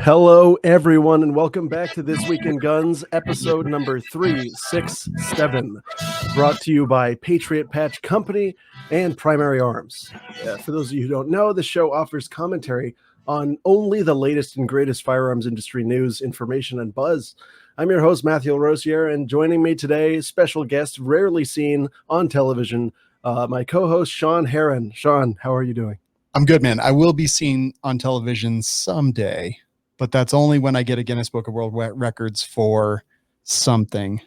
Hello, everyone, and welcome back to This Week in Guns, episode number 367, brought to you by Patriot Patch Company and Primary Arms. For those of you who don't know, the show offers commentary on only the latest and greatest firearms industry news, information, and buzz. I'm your host, Matthew Rosier, and joining me today, special guest rarely seen on television, my co-host, Shawn Heron. Shawn, how are you doing? I'm good, man. I will be seen on television someday, but that's only when I get a Guinness Book of World Records for something.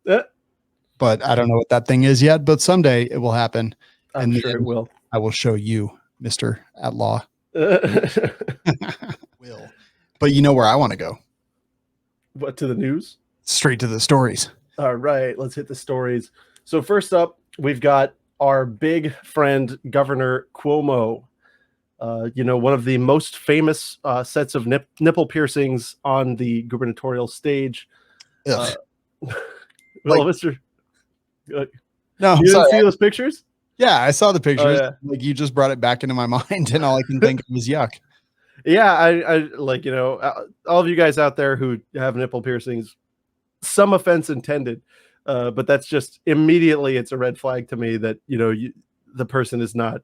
But I don't know what that thing is yet, but someday it will happen. I'm sure it will. I will show you, Mr. Outlaw. Will. But you know where I want to go? What, to the news? Straight to the stories. All right, let's hit the stories. So first up, we've got our big friend, Governor Cuomo. One of the most famous sets of nipple piercings on the gubernatorial stage. Well, Mr. No, you didn't see those pictures? Yeah, I saw the pictures. Oh, yeah. Like, you just brought it back into my mind, and all I can think of was yuck. Yeah, I all of you guys out there who have nipple piercings, some offense intended, but that's just immediately it's a red flag to me that the person is not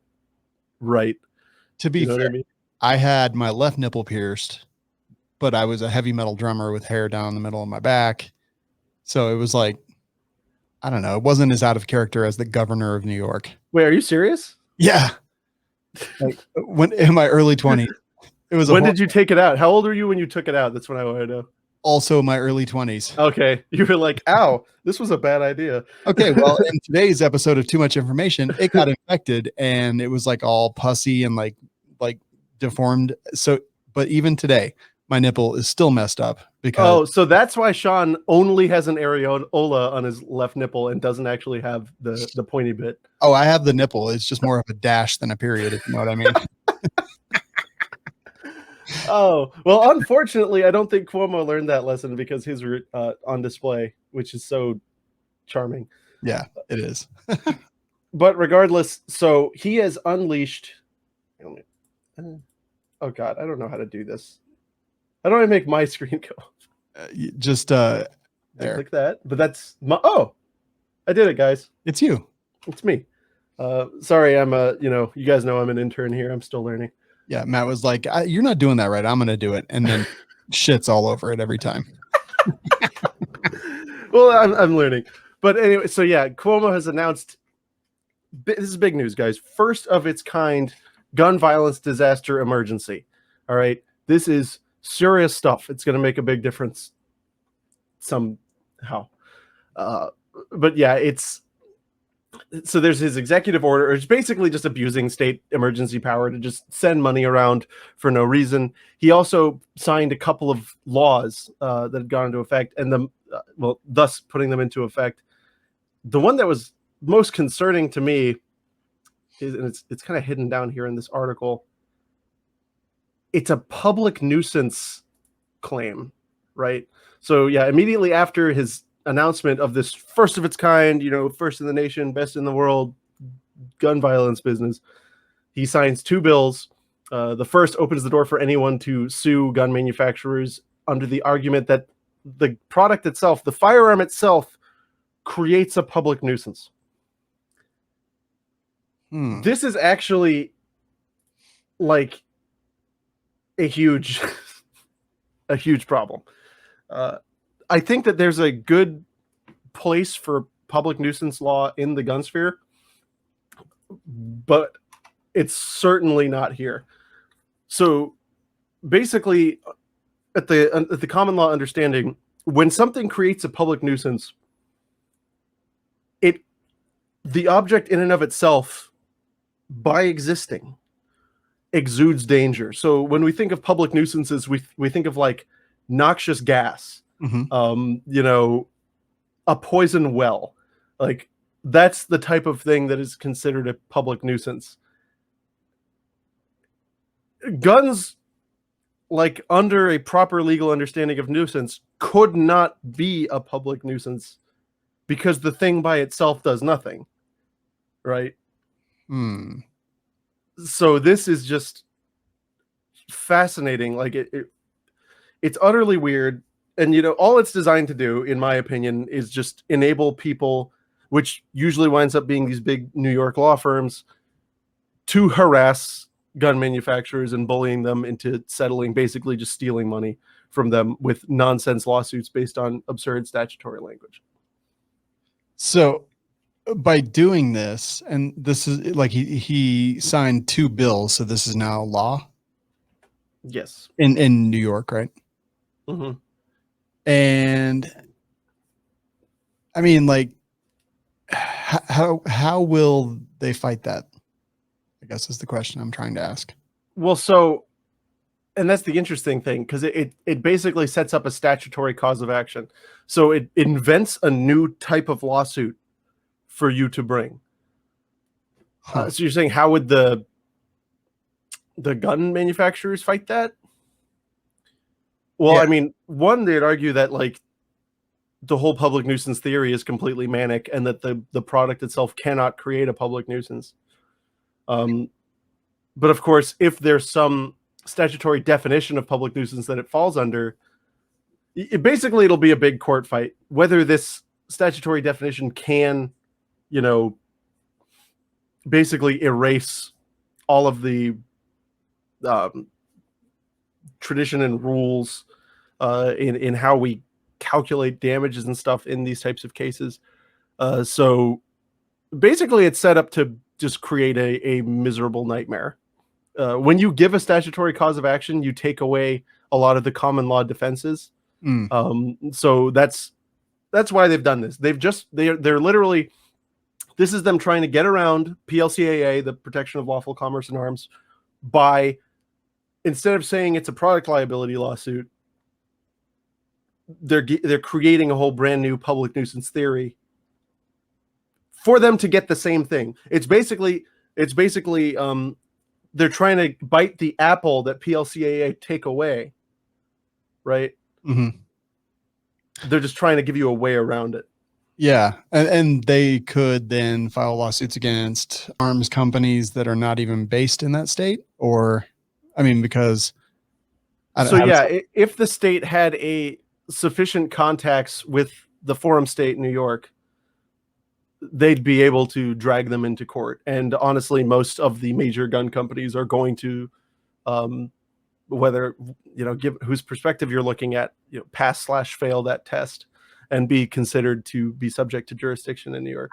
right. To be fair, I had my left nipple pierced, but I was a heavy metal drummer with hair down the middle of my back. So it was like, I don't know. It wasn't as out of character as the governor of New York. Wait, are you serious? Yeah. Like, when in my early 20s. It was. When did you take it out? How old were you when you took it out? That's what I want to know. Also my early 20s. Okay. You were like, ow, this was a bad idea. Okay. Well, in today's episode of Too Much Information, it got infected and it was like all pussy and like deformed. So, but even today, my nipple is still messed up because. So that's why Shawn only has an areola on his left nipple and doesn't actually have the pointy bit. Oh, I have the nipple. It's just more of a dash than a period, if you know what I mean. Oh, well, unfortunately, I don't think Cuomo learned that lesson because his were on display, which is so charming. Yeah, it is. But regardless, so he has unleashed. Oh God, I don't know how to do this. How do I make my screen go? Just there. Click that. But that's my. Oh, I did it, guys. It's you. It's me. Sorry, I'm you guys know I'm an intern here. I'm still learning. Yeah, Matt was like, "You're not doing that right. I'm going to do it," and then shits all over it every time. Well, I'm learning, but anyway. So yeah, Cuomo has announced. This is big news, guys. First of its kind gun violence disaster emergency. All right, this is serious stuff. It's going to make a big difference somehow. But yeah, so there's his executive order. It's basically just abusing state emergency power to just send money around for no reason. He also signed a couple of laws that have gone into effect, and thus putting them into effect. The one that was most concerning to me is, and it's kind of hidden down here in this article. It's a public nuisance claim, right? So yeah, immediately after his announcement of this first of its kind, first in the nation, best in the world gun violence business, he signs two bills. The first opens the door for anyone to sue gun manufacturers under the argument that the product itself, the firearm itself, creates a public nuisance. This is actually like a huge problem. I think that there's a good place for public nuisance law in the gun sphere, but it's certainly not here. So basically, at the common law understanding, when something creates a public nuisance, the object in and of itself, by existing, exudes danger. So when we think of public nuisances, we think of like noxious gas, a poison well. Like, that's the type of thing that is considered a public nuisance. Guns, like, under a proper legal understanding of nuisance, could not be a public nuisance because the thing by itself does nothing, right? So this is just fascinating. Like, It's utterly weird. And, all it's designed to do, in my opinion, is just enable people, which usually winds up being these big New York law firms, to harass gun manufacturers and bullying them into settling, basically just stealing money from them with nonsense lawsuits based on absurd statutory language. So by doing this, and this is like he signed 2 bills, so this is now law. Yes. In New York, right? Mm-hmm. And I mean, like, how will they fight that? I guess is the question I'm trying to ask. Well, so, and that's the interesting thing, because it basically sets up a statutory cause of action. So it invents a new type of lawsuit for you to bring. Huh. So you're saying, how would the gun manufacturers fight that? Well, Yeah. I mean, one, they'd argue that like the whole public nuisance theory is completely manic, and that the product itself cannot create a public nuisance. But of course, if there's some statutory definition of public nuisance that it falls under, basically it'll be a big court fight whether this statutory definition can, basically erase all of the tradition and rules in how we calculate damages and stuff in these types of cases. So basically it's set up to just create a miserable nightmare. When you give a statutory cause of action, you take away a lot of the common law defenses. So that's why they've done this. They're literally, this is them trying to get around PLCAA, the Protection of Lawful Commerce in Arms, by, instead of saying it's a product liability lawsuit, they're creating a whole brand new public nuisance theory for them to get the same thing. It's basically they're trying to bite the apple that PLCAA take away, right? Mm-hmm. They're just trying to give you a way around it. Yeah, and they could then file lawsuits against arms companies that are not even based in that state, or, I mean, because. If the state had a sufficient contacts with the forum state in New York, they'd be able to drag them into court. And honestly, most of the major gun companies are going to, whether, give whose perspective you're looking at, pass/fail that test and be considered to be subject to jurisdiction in New York.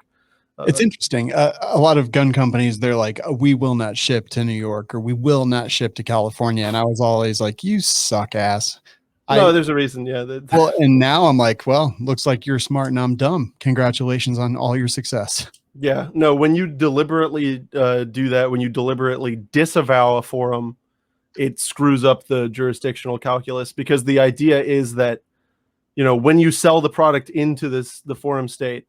It's interesting. A lot of gun companies, they're like, we will not ship to New York, or we will not ship to California. And I was always like, you suck ass. No, there's a reason. Yeah. Well, and now I'm like, well, looks like you're smart and I'm dumb. Congratulations on all your success. Yeah. No, when you deliberately do that, when you deliberately disavow a forum, it screws up the jurisdictional calculus, because the idea is that, when you sell the product into the forum state,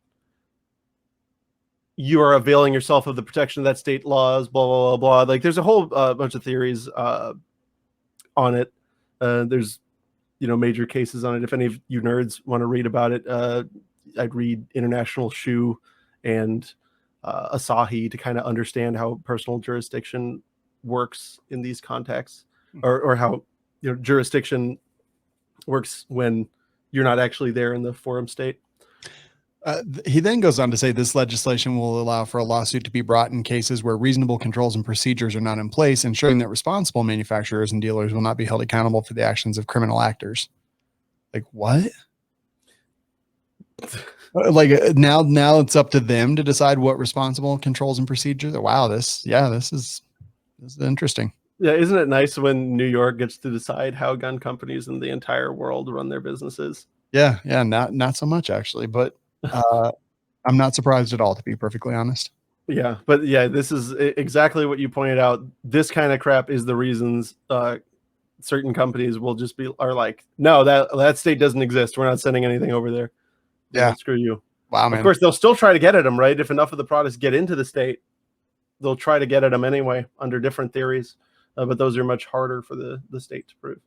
you are availing yourself of the protection of that state laws, blah, blah, blah, blah. Like, there's a whole bunch of theories on it. There's, major cases on it. If any of you nerds want to read about it, I'd read International Shoe and Asahi to kind of understand how personal jurisdiction works in these contexts, or how jurisdiction works when you're not actually there in the forum state. He then goes on to say this legislation will allow for a lawsuit to be brought in cases where reasonable controls and procedures are not in place, ensuring that responsible manufacturers and dealers will not be held accountable for the actions of criminal actors. Like, what? Like, now it's up to them to decide what responsible controls and procedures. Wow, this is interesting. Yeah, isn't it nice when New York gets to decide how gun companies in the entire world run their businesses? Yeah, not so much actually, but I'm not surprised at all, to be perfectly honest. Yeah, but yeah, this is exactly what you pointed out. This kind of crap is the reasons certain companies will just are like, no, that state doesn't exist. We're not sending anything over there. Yeah, screw you. Wow, man. Of course, they'll still try to get at them, right? If enough of the products get into the state, they'll try to get at them anyway under different theories. But those are much harder for the state to prove.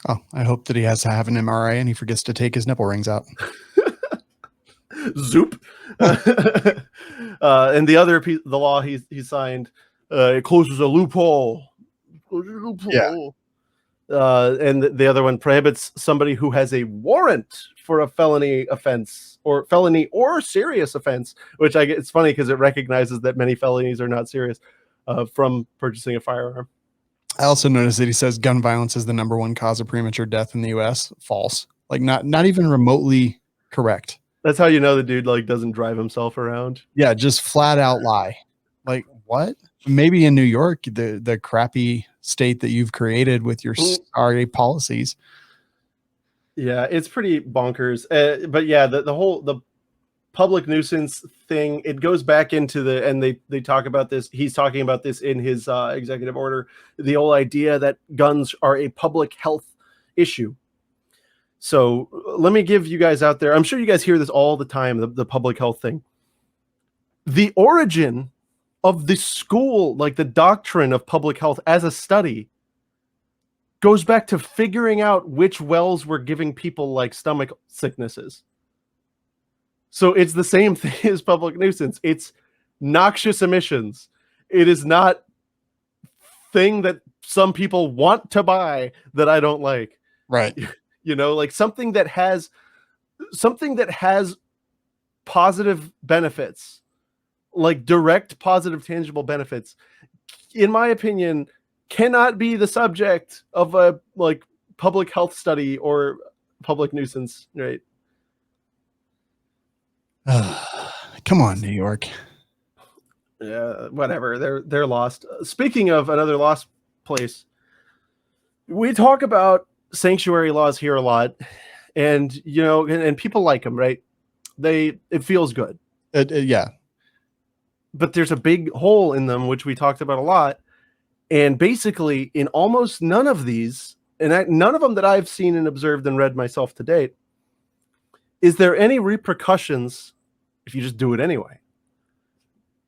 Oh, I hope that he has to have an MRI and he forgets to take his nipple rings out. Zoop. And the law he signed, it closes a loophole. Yeah. And the other one prohibits somebody who has a warrant for a felony offense or felony or serious offense, which I get. It's funny because it recognizes that many felonies are not serious, from purchasing a firearm. I also noticed that he says gun violence is the #1 cause of premature death in the U.S. False. Like not even remotely correct. That's how you know the dude like doesn't drive himself around. Yeah, just flat out lie. Like what? Maybe in New York, the crappy state that you've created with your sorry policies. Yeah, it's pretty bonkers. But yeah, the public nuisance thing, it goes back into and they talk about this. He's talking about this in his executive order. The whole idea that guns are a public health issue. So let me give you guys out there. I'm sure you guys hear this all the time. The public health thing. The origin of the school, like the doctrine of public health as a study, goes back to figuring out which wells were giving people like stomach sicknesses. So it's the same thing as public nuisance. It's noxious emissions. It is not thing that some people want to buy that I don't like. Right. You know, like something that has positive benefits, like direct positive tangible benefits, in my opinion, cannot be the subject of a like public health study or public nuisance, right? Come on, New York. Yeah, whatever. They're lost. Speaking of another lost place, we talk about sanctuary laws here a lot, and you know, and people like them, right? It feels good. Yeah. But there's a big hole in them, which we talked about a lot. And basically, in almost none of these, and none of them that I've seen and observed and read myself to date, is there any repercussions if you just do it anyway?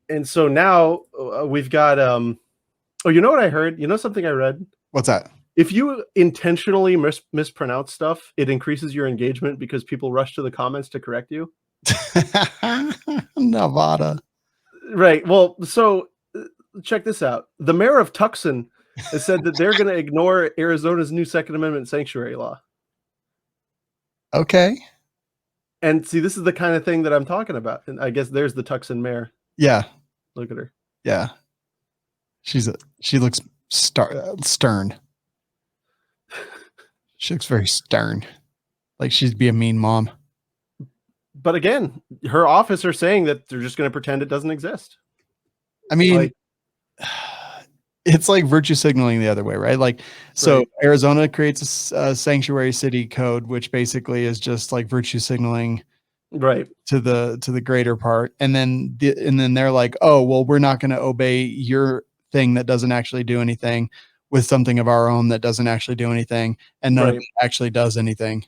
And so now we've got, oh, you know what I heard? You know something I read? What's that? If you intentionally mispronounce stuff, it increases your engagement because people rush to the comments to correct you. Nevada. Right. Well, so check this out. The mayor of Tucson has said that they're going to ignore Arizona's new Second Amendment sanctuary law. Okay. And see, this is the kind of thing that I'm talking about. And I guess there's the Tucson mayor. Yeah. Look at her. Yeah. She looks stern. She looks very stern. Like she'd be a mean mom. But again, her office are saying that they're just going to pretend it doesn't exist. I mean, it's like virtue signaling the other way, right? Like, so right. Arizona creates a sanctuary city code, which basically is just like virtue signaling, right, to the greater part, and then they're like, oh well, we're not going to obey your thing that doesn't actually do anything with something of our own that doesn't actually do anything, and none of it actually does anything,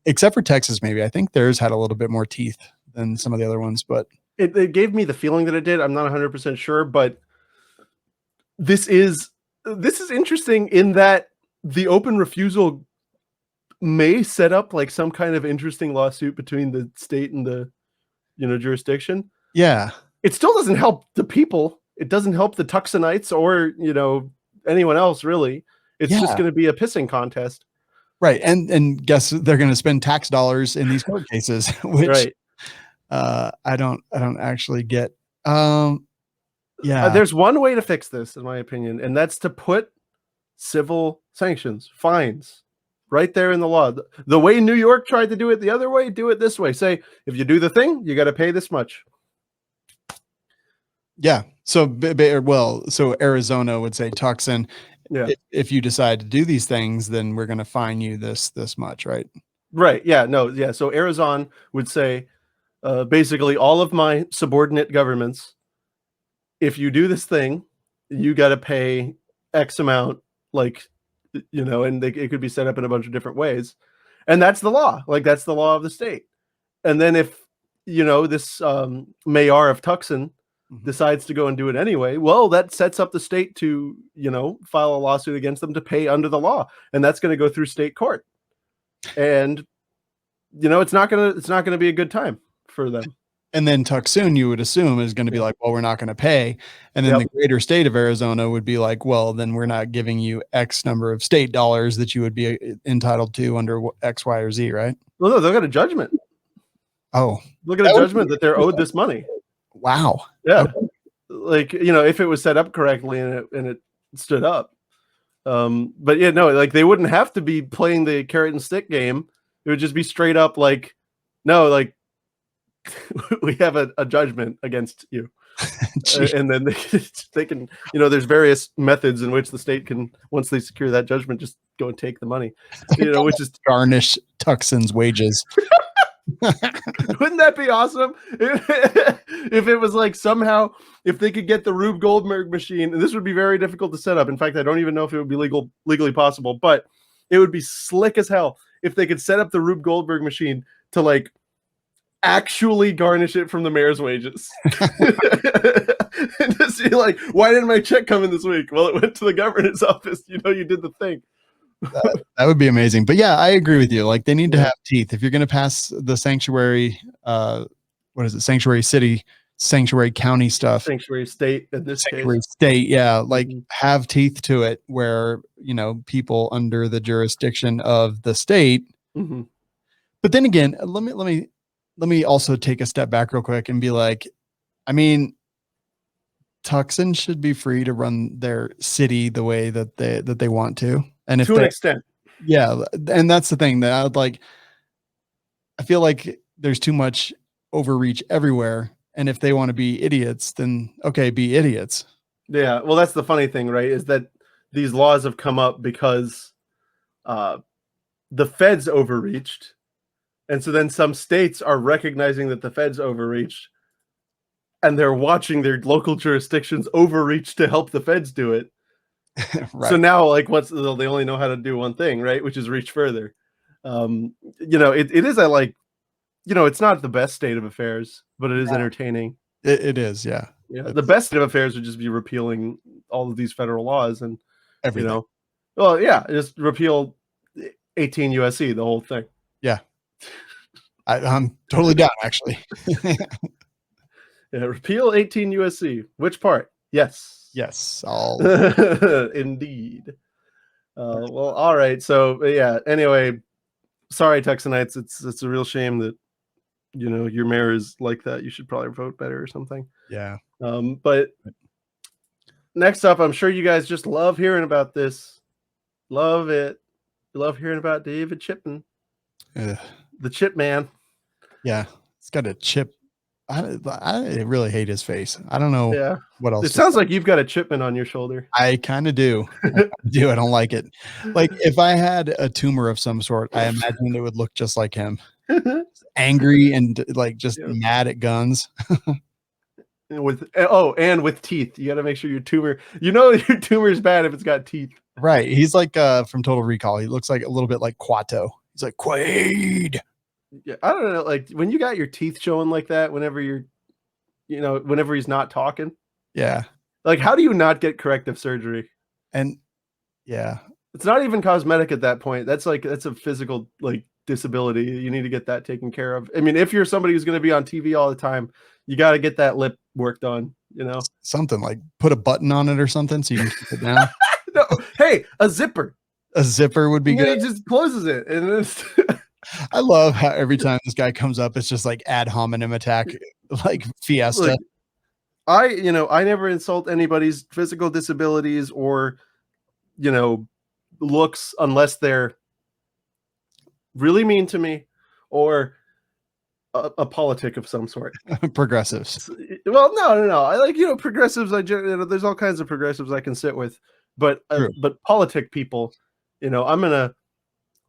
except for Texas. Maybe I think theirs had a little bit more teeth than some of the other ones, but it gave me the feeling that it did. I'm not 100% sure, but this is interesting in that the open refusal may set up like some kind of interesting lawsuit between the state and the, you know, jurisdiction. Yeah. It still doesn't help the people. It doesn't help the Tucsonites or, you know, anyone else really. It's just going to be a pissing contest. Right. And guess they're going to spend tax dollars in these court cases, which I don't actually get. Yeah. There's one way to fix this, in my opinion, and that's to put civil sanctions, fines, right there in the law. The way New York tried to do it the other way, do it this way. Say, if you do the thing, you got to pay this much. Yeah. So, so Arizona would say, Tucson, if you decide to do these things, then we're going to fine you this much, right? Right. Yeah. No. Yeah. So Arizona would say, basically, all of my subordinate governments, if you do this thing, you got to pay X amount, like, you know, and it could be set up in a bunch of different ways. And that's the law. Like, that's the law of the state. And then if, you know, this mayor of Tucson decides to go and do it anyway, well, that sets up the state to, you know, file a lawsuit against them to pay under the law. And that's going to go through state court. And, you know, it's not going to be a good time for them. And then Tucson, you would assume, is going to be like, well, we're not going to pay. And then the greater state of Arizona would be like, well, then we're not giving you X number of state dollars that you would be entitled to under X, Y, or Z, right? Well, no, they'll get a judgment. Oh, look at a judgment that they're owed this money. Wow. Yeah. Okay. Like, if it was set up correctly and it stood up. But yeah, no, like they wouldn't have to be playing the carrot and stick game. It would just be straight up like, no, like we have a judgment against you. And then they can, there's various methods in which the state can, once they secure that judgment, just go and take the money, which is garnish Tucson's wages. Wouldn't that be awesome if it was like somehow if they could get the Rube Goldberg machine, and this would be very difficult to set up. In fact, I don't even know if it would be legally possible, but it would be slick as hell if they could set up the Rube Goldberg machine to like actually garnish it from the mayor's wages. And just be like, why didn't my check come in this week? Well, it went to the governor's office. You did the thing. That would be amazing. But yeah, I agree with you. Like they need to have teeth. If you're going to pass the sanctuary, what is it? Sanctuary city, sanctuary county stuff, sanctuary state in this sanctuary case. State. Yeah. Like have teeth to it where, people under the jurisdiction of the state. Mm-hmm. But then again, let me also take a step back real quick and be like, I mean, Tucson should be free to run their city the way that they want to. And if to an extent. Yeah. And that's the thing that I would like. I feel like there's too much overreach everywhere. And if they want to be idiots, then okay, be idiots. Yeah. Well, that's the funny thing, right? Is that these laws have come up because the feds overreached. And so then some states are recognizing that the feds overreached. And they're watching their local jurisdictions overreach to help the feds do it. Right. So now, like, they only know how to do one thing, right? Which is reach further. It is it's not the best state of affairs, but it is entertaining. It is, yeah. The best state of affairs would just be repealing all of these federal laws and everything. Just repeal 18 USC, the whole thing. Yeah, I'm totally down, actually. Yeah, repeal 18 USC. Which part? Yes, all indeed. Well, all right. So yeah. Anyway, sorry, Texanites. It's a real shame that your mayor is like that. You should probably vote better or something. Yeah. But next up, I'm sure you guys just love hearing about this. Love it. You love hearing about David Chipman, the Chip Man. Yeah, it's got a chip. I really hate his face. I don't know what else. It sounds like you've got a Chipman on your shoulder. I kind of do. I don't like it. Like if I had a tumor of some sort, I imagine it would look just like him. Angry and like just mad at guns. with teeth. You got to make sure your tumor, your tumor is bad if it's got teeth. Right. He's like from Total Recall. He looks like a little bit like Quato. He's like Quaid. Yeah, I don't know. Like when you got your teeth showing like that, whenever whenever he's not talking. Yeah. Like, how do you not get corrective surgery? And yeah, it's not even cosmetic at that point. That's a physical disability. You need to get that taken care of. I mean, if you're somebody who's going to be on TV all the time, you got to get that lip worked on. Something like put a button on it or something so you can keep it down. No, hey, a zipper. A zipper would be good. He just closes it, and it's. I love how every time this guy comes up, it's just like ad hominem attack, like Fiesta. Look, I never insult anybody's physical disabilities or, looks unless they're really mean to me or a politic of some sort. Progressives. Well, no. I like, progressives. There's all kinds of progressives I can sit with, but politic people, I'm gonna.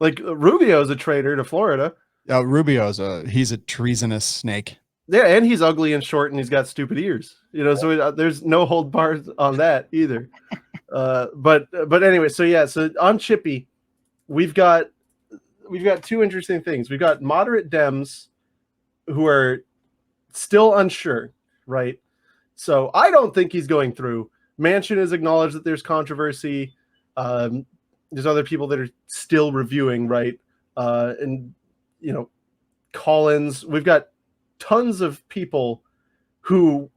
Like Rubio's a traitor to Florida. Rubio's he's a treasonous snake. Yeah, and he's ugly and short, and he's got stupid ears. So there's no hold bars on that either. But anyway, so on Chippy, we've got two interesting things. We've got moderate Dems who are still unsure, right? So I don't think he's going through. Manchin has acknowledged that there's controversy. There's other people that are still reviewing, right? And Collins, we've got tons of people who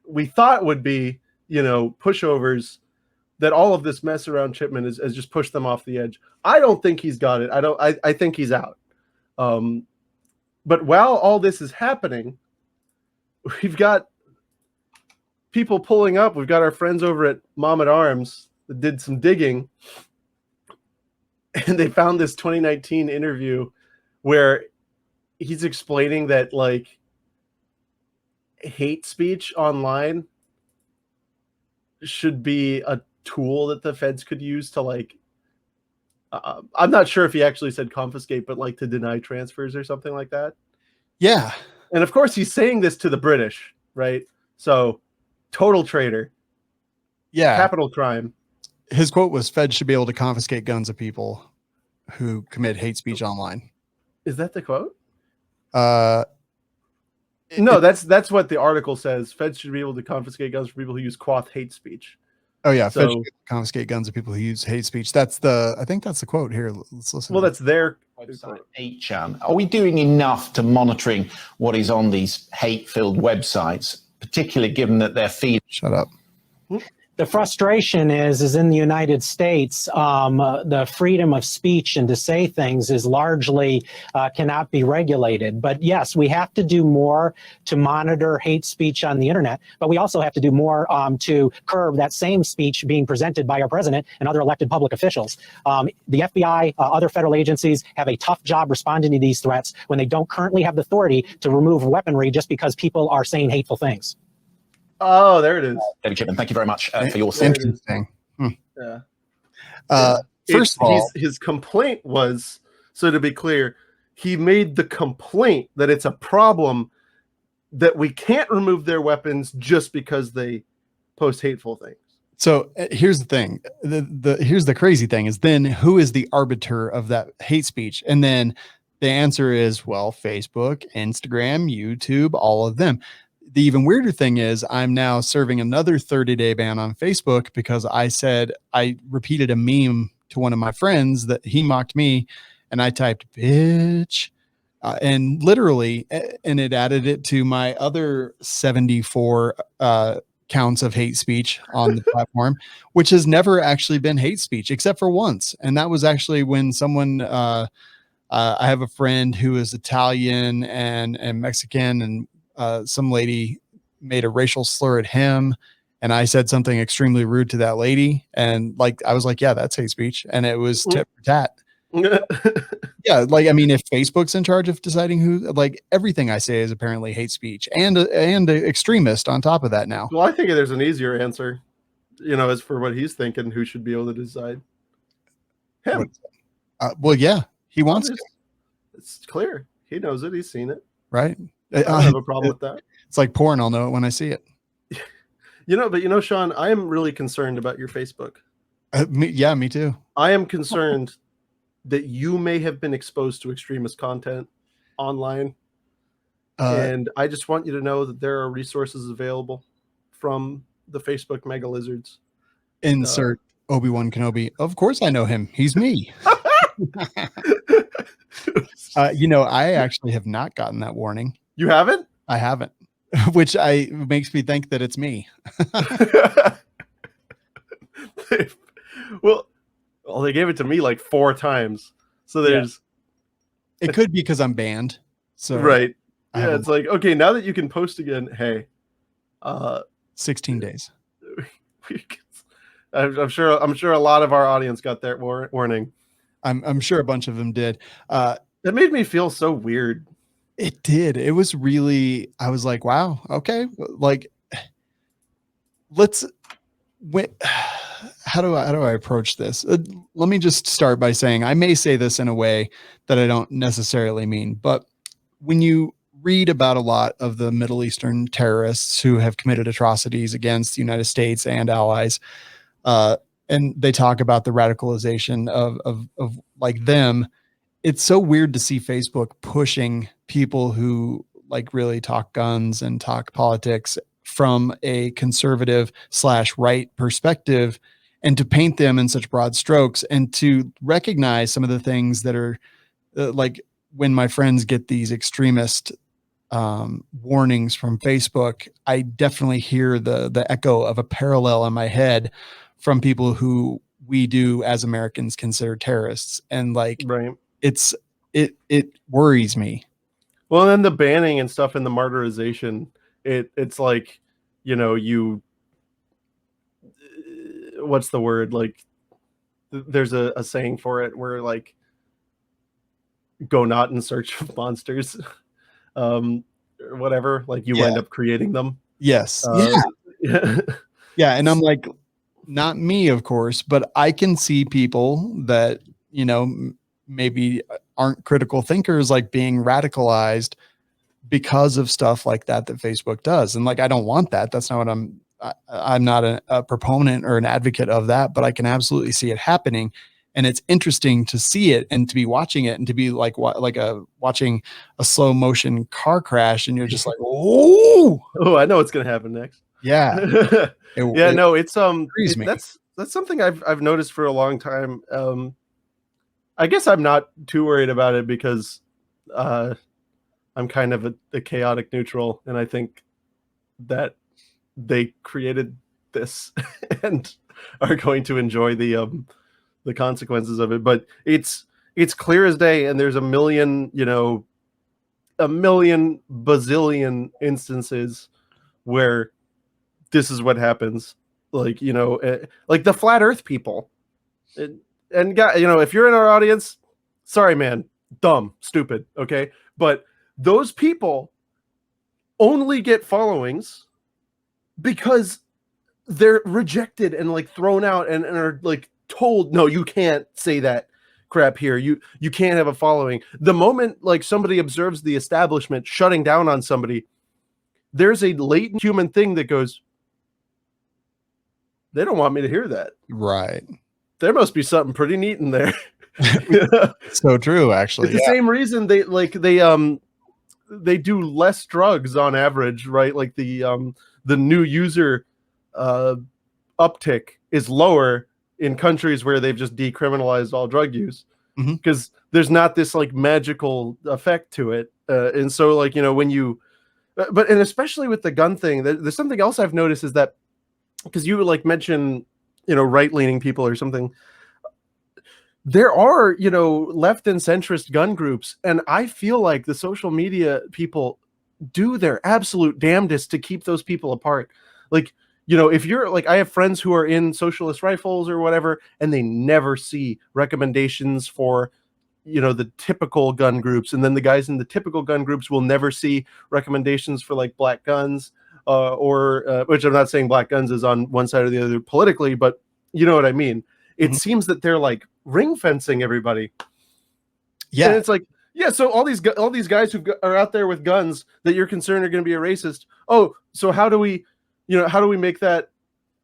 we thought would be, pushovers, that all of this mess around Chipman has just pushed them off the edge. I don't think he's got it. I think he's out. But while all this is happening, we've got people pulling up. We've got our friends over at Mom at Arms that did some digging, and they found this 2019 interview where he's explaining that, like, hate speech online should be a tool that the feds could use to, like, I'm not sure if he actually said confiscate, but like to deny transfers or something like that. Yeah. And of course he's saying this to the British, right? So total traitor. Yeah. Capital crime. His quote was, "Feds should be able to confiscate guns of people who commit hate speech online." Is that the quote? No, that's what the article says. Feds should be able to confiscate guns for people who use quoth hate speech. Oh yeah, feds should confiscate guns of people who use hate speech. I think that's the quote here. Let's listen. Well, that's their website. Are we doing enough to monitoring what is on these hate-filled websites, particularly given that they're feeding? Shut up. The frustration is in the United States, the freedom of speech and to say things is largely cannot be regulated. But yes, we have to do more to monitor hate speech on the internet, but we also have to do more to curb that same speech being presented by our president and other elected public officials. The FBI, other federal agencies have a tough job responding to these threats when they don't currently have the authority to remove weaponry just because people are saying hateful things. Oh, there it is. David Chipman, thank you very much for your interesting. Yeah. First of all, his complaint was, so to be clear, he made the complaint that it's a problem that we can't remove their weapons just because they post hateful things. So here's the thing. Here's the crazy thing is then who is the arbiter of that hate speech? And then the answer is, well, Facebook, Instagram, YouTube, all of them. The even weirder thing is I'm now serving another 30-day ban on Facebook because I repeated a meme to one of my friends that he mocked me, and I typed bitch and literally, and it added it to my other 74 counts of hate speech on the platform, which has never actually been hate speech except for once. And that was actually when someone, I have a friend who is Italian and Mexican, and some lady made a racial slur at him, and I said something extremely rude to that lady, and I was like, yeah, that's hate speech, and it was tit for tat. Yeah, I mean, if Facebook's in charge of deciding who, everything I say is apparently hate speech and an extremist on top of that now. Well, I think there's an easier answer, as for what he's thinking, who should be able to decide. Him. Well, yeah, he wants to. It's clear. He knows it. He's seen it. Right. I don't have a problem with that. It's like porn. I'll know it when I see it. But Shawn, I am really concerned about your Facebook. Me too. I am concerned that you may have been exposed to extremist content online. And I just want you to know that there are resources available from the Facebook mega lizards. Insert Obi-Wan Kenobi. Of course I know him. He's me. I actually have not gotten that warning. You haven't? I haven't, which makes me think that it's me. well, they gave it to me like 4 times. So there's. It could be because I'm banned. So right. Yeah, it's like, okay, now that you can post again, hey. 16 days. I'm sure a lot of our audience got that warning. I'm sure a bunch of them did. It made me feel so weird. It did. It was really, I was like, wow, okay. How do I approach this? Let me just start by saying, I may say this in a way that I don't necessarily mean, but when you read about a lot of the Middle Eastern terrorists who have committed atrocities against the United States and allies, and they talk about the radicalization of them, it's so weird to see Facebook pushing people who really talk guns and talk politics from a conservative / right perspective, and to paint them in such broad strokes, and to recognize some of the things that are when my friends get these extremist warnings from Facebook, I definitely hear the echo of a parallel in my head from people who we do as Americans consider terrorists. And like, Right. it worries me. Well, then the banning and stuff and the martyrization, it's like, you, what's the word? Like, there's a saying for it where like, go not in search of monsters, or whatever. Like you wind up creating them. Yes. Yeah. Yeah. And I'm like, not me, of course, but I can see people that, maybe aren't critical thinkers, like being radicalized because of stuff like that Facebook does. And like, I don't want that. That's not what I'm not a proponent or an advocate of that, but I can absolutely see it happening. And it's interesting to see it and to be watching it and to be like, watching a slow motion car crash. And you're just like, oh, I know what's going to happen next. yeah. That's something I've noticed for a long time. I guess I'm not too worried about it because I'm kind of a chaotic neutral, and I think that they created this and are going to enjoy the consequences of it. But it's clear as day, and there's a million bazillion instances where this is what happens. Like, like the flat earth people. And if you're in our audience, sorry, man, dumb, stupid. Okay. But those people only get followings because they're rejected and like thrown out and are like told, no, you can't say that crap here. You can't have a following. The moment like somebody observes the establishment shutting down on somebody, there's a latent human thing that goes, they don't want me to hear that. Right. There must be something pretty neat in there. So true, actually. It's the same reason they do less drugs on average, right? Like the new user uptick is lower in countries where they've just decriminalized all drug use, because there's not this like magical effect to it. And so like, when you, and especially with the gun thing, there's something else I've noticed is that, because you like mention, right-leaning people or something, there are, left and centrist gun groups. And I feel like the social media people do their absolute damnedest to keep those people apart. Like, if you're like, I have friends who are in socialist rifles or whatever, and they never see recommendations for, the typical gun groups. And then the guys in the typical gun groups will never see recommendations for like black guns, or which I'm not saying black guns is on one side or the other politically, but you know what I mean? It seems that they're like ring fencing everybody. Yeah. And it's like, yeah, so all these guys who are out there with guns that you're concerned are going to be a racist. Oh, so how do we make that?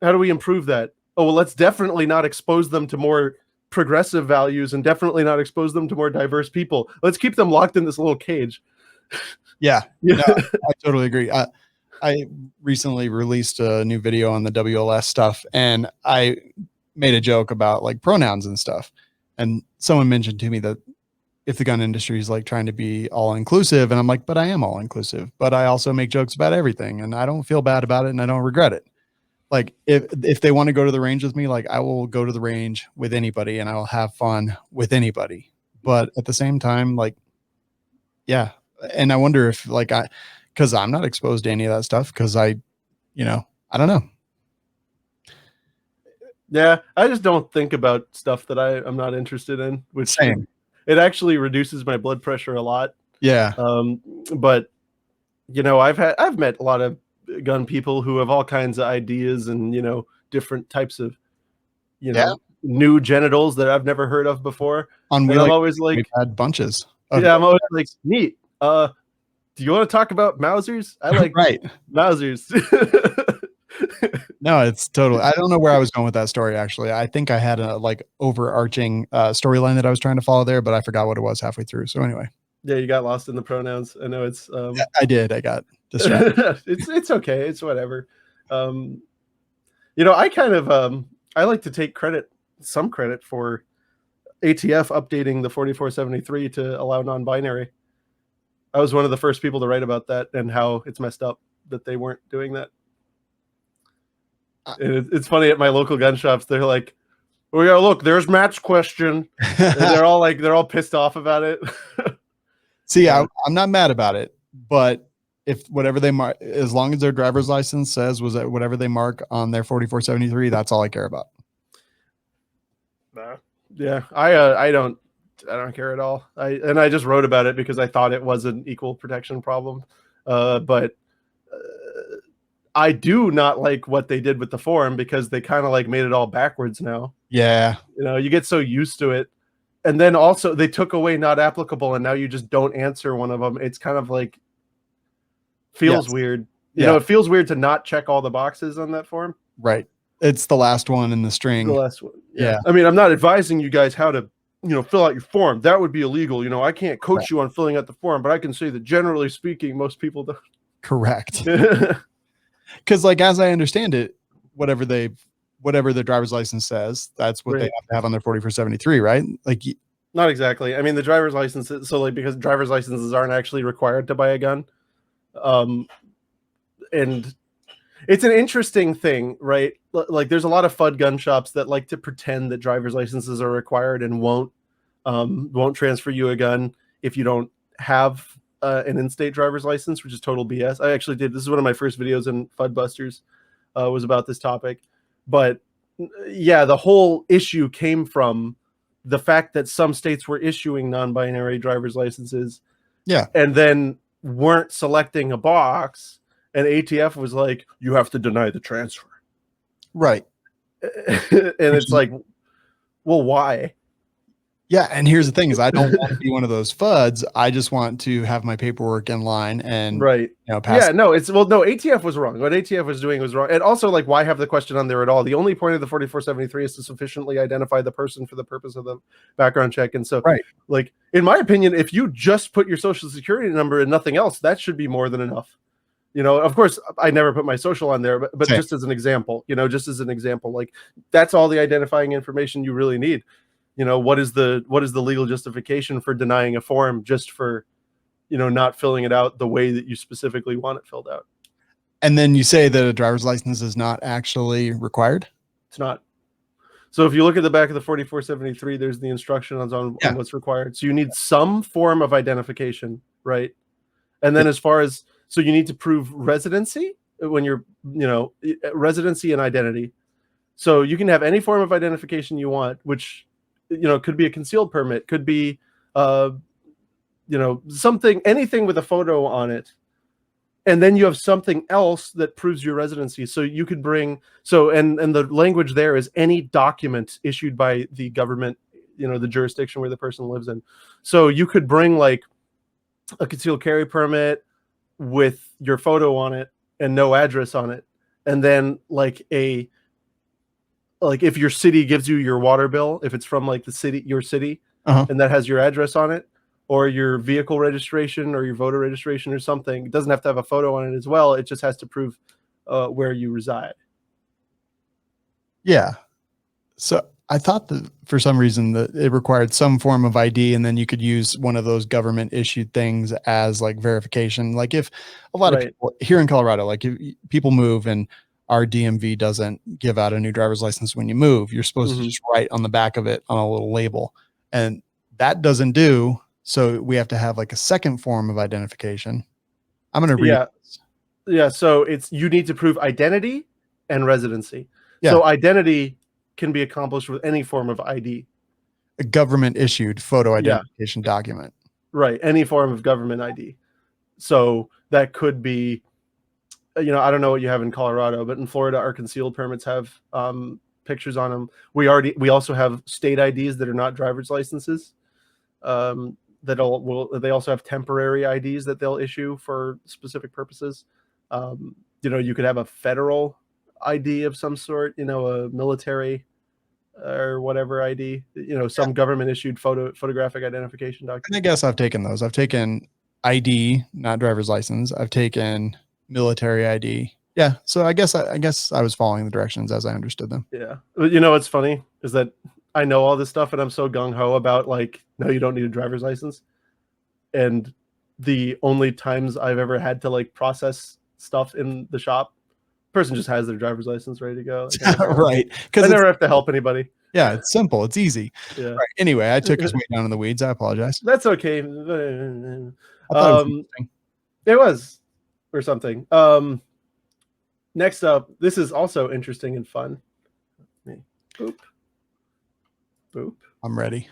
How do we improve that? Oh, well, let's definitely not expose them to more progressive values and definitely not expose them to more diverse people. Let's keep them locked in this little cage. Yeah. No, I totally agree. I recently released a new video on the WLS stuff, and I made a joke about like pronouns and stuff. And someone mentioned to me that if the gun industry is like trying to be all inclusive, and I'm like, but I am all inclusive, but I also make jokes about everything, and I don't feel bad about it, and I don't regret it. Like if they want to go to the range with me, like I will go to the range with anybody and I will have fun with anybody. But at the same time, like, yeah. And I wonder if like because I'm not exposed to any of that stuff, because I don't know. Yeah, I just don't think about stuff that I'm not interested in, which Same. It actually reduces my blood pressure a lot. Yeah. But I've met a lot of gun people who have all kinds of ideas and different types of new genitals that I've never heard of before. And I'm always like, we've had bunches. I'm always like, neat. Do you want to talk about Mausers? I like right. Mausers. No, it's totally. I don't know where I was going with that story. Actually, I think I had a like overarching storyline that I was trying to follow there, but I forgot what it was halfway through. So anyway, yeah, you got lost in the pronouns. I know it's. I did. I got distracted. It's okay. It's whatever. I kind of I like to take some credit for ATF updating the 4473 to allow non-binary. I was one of the first people to write about that and how it's messed up that they weren't doing that. And it's funny at my local gun shops. They're like, "Oh yeah, look, there's Matt's question." And they're all pissed off about it. See, I'm not mad about it, but if whatever they mark, as long as their driver's license says was that whatever they mark on their 4473, that's all I care about. Yeah, I don't care at all. I just wrote about it because I thought it was an equal protection problem, but I do not like what they did with the form because they kind of like made it all backwards now. Yeah, you get so used to it, and then also they took away not applicable, and now you just don't answer one of them. It's kind of like feels weird. It feels weird to not check all the boxes on that form. Right. It's the last one in the string. The last one. Yeah. I mean, I'm not advising you guys how to, fill out your form. That would be illegal. I can't coach you on filling out the form, but I can say that generally speaking, most people don't. Correct. Because like, as I understand it, whatever the driver's license says, that's what they have to have on their 4473, right? Like, not exactly. I mean, the driver's license. So like, because driver's licenses aren't actually required to buy a gun. And it's an interesting thing, right? Like there's a lot of FUD gun shops that like to pretend that driver's licenses are required and won't transfer you a gun if you don't have an in-state driver's license, which is total BS. I actually did. This is one of my first videos in FUD Busters was about this topic. But yeah, the whole issue came from the fact that some states were issuing non-binary driver's licenses. Yeah. And then weren't selecting a box. And ATF was like, you have to deny the transfer. Right. And it's like, well, why? Yeah. And here's the thing is I don't want to be one of those FUDs. I just want to have my paperwork in line and pass. Yeah, no, ATF was wrong. What ATF was doing was wrong. And also, like, why have the question on there at all? The only point of the 4473 is to sufficiently identify the person for the purpose of the background check. And so, like, in my opinion, if you just put your social security number and nothing else, that should be more than enough. Of course, I never put my social on there, but just as an example, like that's all the identifying information you really need. What is the legal justification for denying a form just for, not filling it out the way that you specifically want it filled out? And then you say that a driver's license is not actually required? It's not. So if you look at the back of the 4473, there's the instructions on what's required. So you need some form of identification, right? And then so you need to prove residency when you're, residency and identity. So you can have any form of identification you want, which, could be a concealed permit, could be, anything with a photo on it. And then you have something else that proves your residency. So you could bring, and the language there is any document issued by the government, the jurisdiction where the person lives in. So you could bring like a concealed carry permit with your photo on it and no address on it. And then like if your city gives you your water bill, if it's from like your city, and that has your address on it, or your vehicle registration or your voter registration or something, it doesn't have to have a photo on it as well. It just has to prove where you reside. Yeah. So I thought that for some reason that it required some form of ID, and then you could use one of those government issued things as like verification. Like if a lot of people here in Colorado, like if people move and our DMV doesn't give out a new driver's license when you move, you're supposed to just write on the back of it on a little label, and that doesn't do. So we have to have like a second form of identification. I'm going to read. Yeah. So you need to prove identity and residency. Yeah. So identity can be accomplished with any form of ID. A government issued photo identification document. Right. Any form of government ID. So that could be, I don't know what you have in Colorado, but in Florida, our concealed permits have pictures on them. We also have state IDs that are not driver's licenses. They also have temporary IDs that they'll issue for specific purposes. You could have a federal ID of some sort, a military or whatever ID, some government issued photographic identification document. And I guess I've taken those. I've taken ID, not driver's license. I've taken military ID. Yeah. So I guess I was following the directions as I understood them. Yeah. What's funny is that I know all this stuff and I'm so gung ho about like, no, you don't need a driver's license. And the only times I've ever had to like process stuff in the shop. Person just has their driver's license ready to go. Like, Right. I Because never have to help anybody. yeah, it's simple. It's easy. Yeah. Right. Anyway, I took us way down in the weeds. I apologize. That's okay. I thought it was interesting. It was or something. Next up, this is also interesting and fun. Boop. Boop. I'm ready.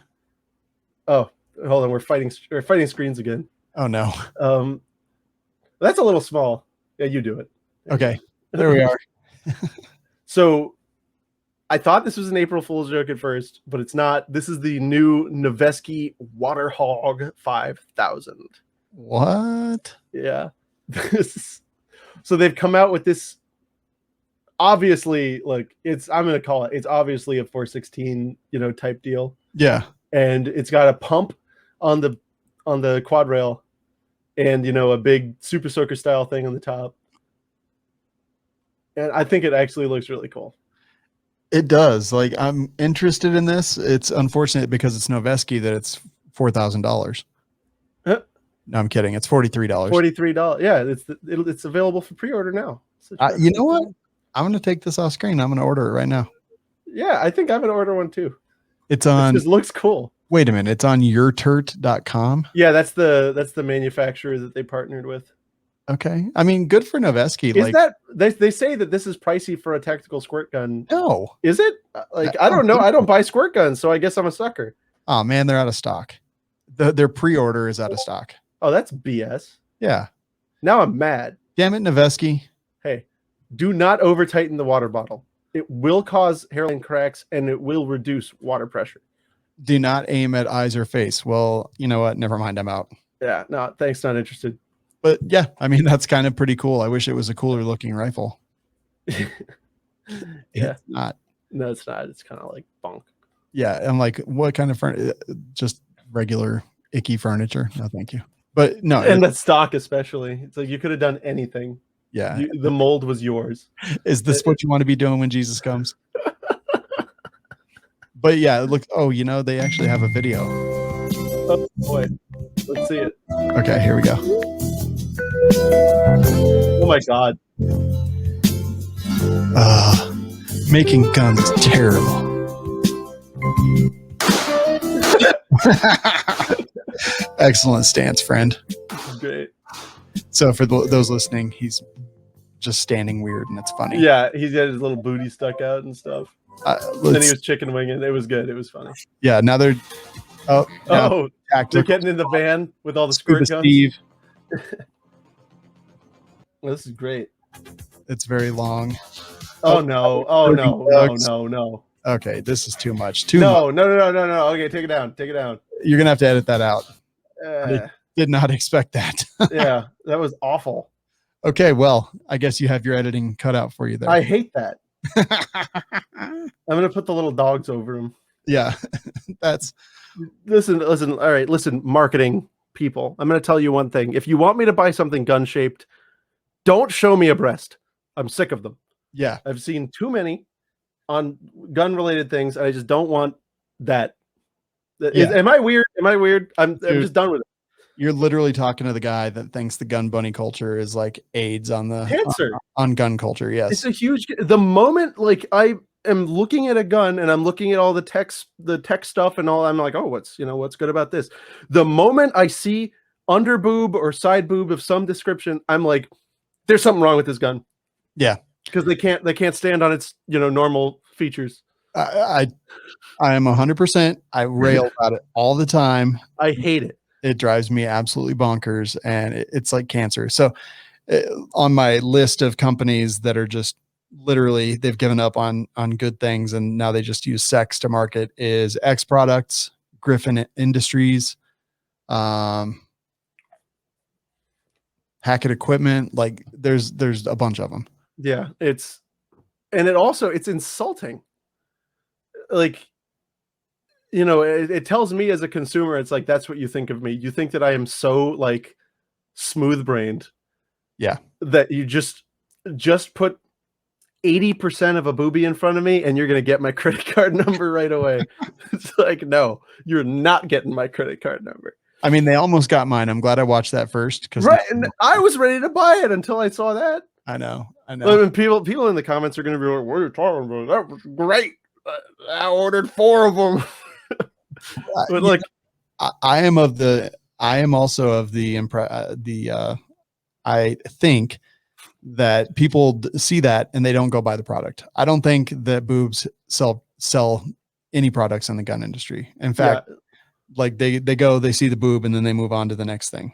Oh, hold on. We're fighting screens again. Oh no. That's a little small. Yeah, you do it. Okay. There we are. So I thought this was an April Fool's joke at first, but it's not. This is the new Noveske Water Hog 5000. What? Yeah. So they've come out with this. Obviously, like I'm gonna call it's obviously a 416, type deal. Yeah. And it's got a pump on the quad rail, and a big Super Soaker style thing on the top. And I think it actually looks really cool. It does. Like, I'm interested in this. It's unfortunate because it's Noveske that it's $4,000. Huh? No, I'm kidding. It's $43. $43. Yeah, it's available for pre-order now. You know what? I'm going to take this off screen. I'm going to order it right now. Yeah, I think I'm going to order one too. It's on. It just looks cool. Wait a minute. It's on yourturt.com. Yeah, that's the manufacturer that they partnered with. Okay. I mean, good for Noveske. Is that they say that this is pricey for a tactical squirt gun? No. Is it? Like, I don't know. I don't buy squirt guns, so I guess I'm a sucker. Oh man, they're out of stock. Their pre-order is out of stock. Oh, that's BS. Yeah. Now I'm mad. Damn it, Noveske. Hey, do not over tighten the water bottle. It will cause hairline cracks and it will reduce water pressure. Do not aim at eyes or face. Well, you know what? Never mind. I'm out. Yeah, no, thanks. Not interested. But yeah, I mean, that's kind of pretty cool. I wish it was a cooler looking rifle. Yeah. It's not. No, it's not. It's kind of like bunk. Yeah. I'm like, what kind of furniture? Just regular icky furniture. No, thank you. But no. And the stock especially. It's like you could have done anything. Yeah. The mold was yours. Is this what you want to be doing when Jesus comes? But yeah, look. Oh, they actually have a video. Oh boy. Let's see it. Okay, here we go. Oh my God. Making guns is terrible. Excellent stance, friend. Great. So for those listening, he's just standing weird and it's funny. Yeah, he's got his little booty stuck out and stuff. Then he was chicken winging. It was good. It was funny. Yeah, now they're they're getting in the van with all the squirt guns. Steve. Well, this is great. It's very long. Oh no! Oh no! No! Okay, this is too much. No! Okay, take it down. Take it down. You're gonna have to edit that out. I did not expect that. Yeah, that was awful. Okay, well, I guess you have your editing cut out for you there. I hate that. I'm gonna put the little dogs over him. Yeah, that's. Listen. All right, listen, marketing people. I'm gonna tell you one thing. If you want me to buy something gun shaped, don't show me a breast. I'm sick of them. Yeah, I've seen too many on gun related things, and I just don't want that. Am I weird? I'm just done with it. You're literally talking to the guy that thinks the gun bunny culture is like AIDS on the cancer on gun culture. Yes, it's a huge. The moment like I am looking at a gun and I'm looking at all the tech stuff and all, I'm like, oh, what's good about this? The moment I see under boob or side boob of some description, I'm like, there's something wrong with this gun. Yeah, because they can't stand on its normal features. I am 100%. I rail about it all the time. I hate it. It drives me absolutely bonkers, and it's like cancer. So on my list of companies that are just literally, they've given up on good things and now they just use sex to market is X Products, Griffin Industries, Hackett Equipment. Like there's a bunch of them. Yeah, it's insulting. Like, it tells me as a consumer, it's like, that's what you think of me. You think that I am so like smooth brained. Yeah. That you just put 80% of a boobie in front of me and you're going to get my credit card number right away. It's like, no, you're not getting my credit card number. I mean, they almost got mine. I'm glad I watched that first because Right, and I was ready to buy it until I saw that. I know. And people in the comments are going to be like, "What are you talking about? That was great. I ordered 4 of them." But like, I am also of the I think that people see that and they don't go buy the product. I don't think that boobs sell any products in the gun industry. In fact, like they see the boob and then they move on to the next thing.